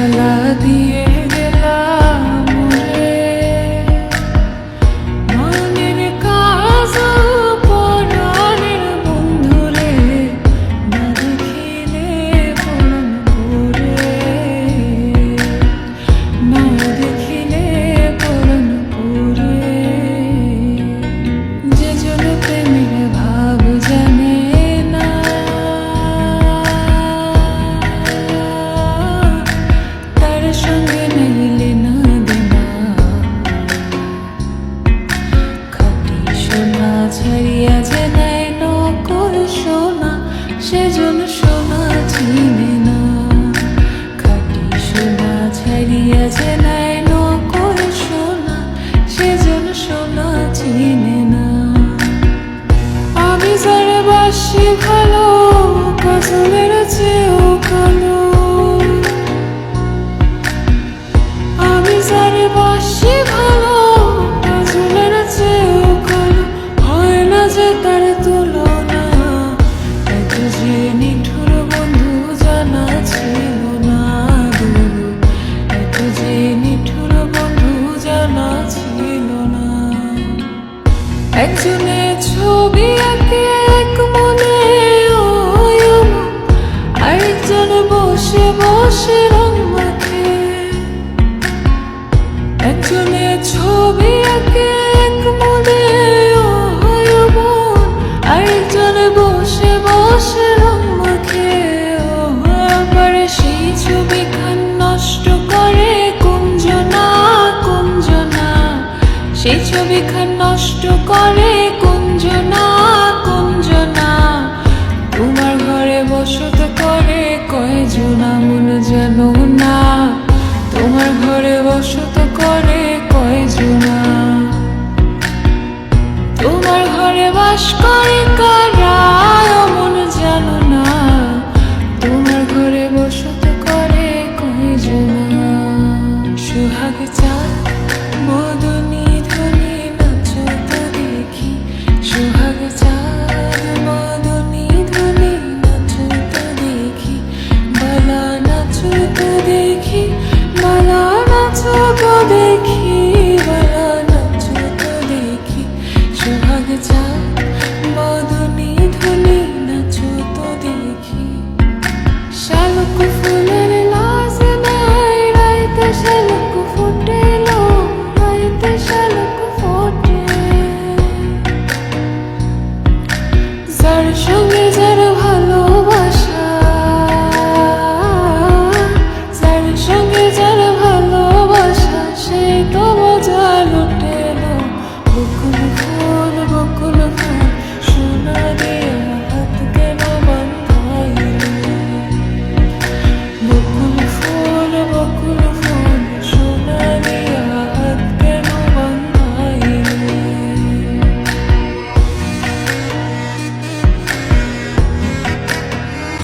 জ্বালা দিয়ে গেলাম রে, মনের কাজ পরাণের বন্ধুরে, না দেখিলে পরাণ পুরে, না দেখিলে পরাণ পুরে। যে জন প্রেমের ভাব জানে না, তার সঙ্গে নাইলে না দেনা, খাঁটি সোনা ছাড়িয়া যে নেয় নকল সোনা, সেজন সোনা চিনে না। খাঁটি সোনা ছাড়িয়া যে নেয় নকল সোনা, সেজন সোনা চিনে না। আমি যারে বাসি ভালো, কাজলের চেয়েও কালো। আমি যারে বাসি ভালো, কাজলের চেয়েও কালো। হয় না যে তার তুলনা, এত যে নিঠুর বন্ধু জানা ছিল না গো, এত যে নিঠুর বন্ধু জানা ছিল না। একজনে ছবি আঁকে এক মনে, আরেকজন বসে বসে রং মাখে। একজনে ছবি আঁকে এক মনে, আরেকজন বসে বসে রং মাখে। আবার সেই ছবি খান নষ্ট করে কুঞ্জনা, কুঞ্জনা। সেই ছবি খান নষ্ট করে কুঞ্জনা, কুঞ্জনা। তোমার ঘরে বসত করে কয়জনা, মন জানো না। তোমার ঘরে বসত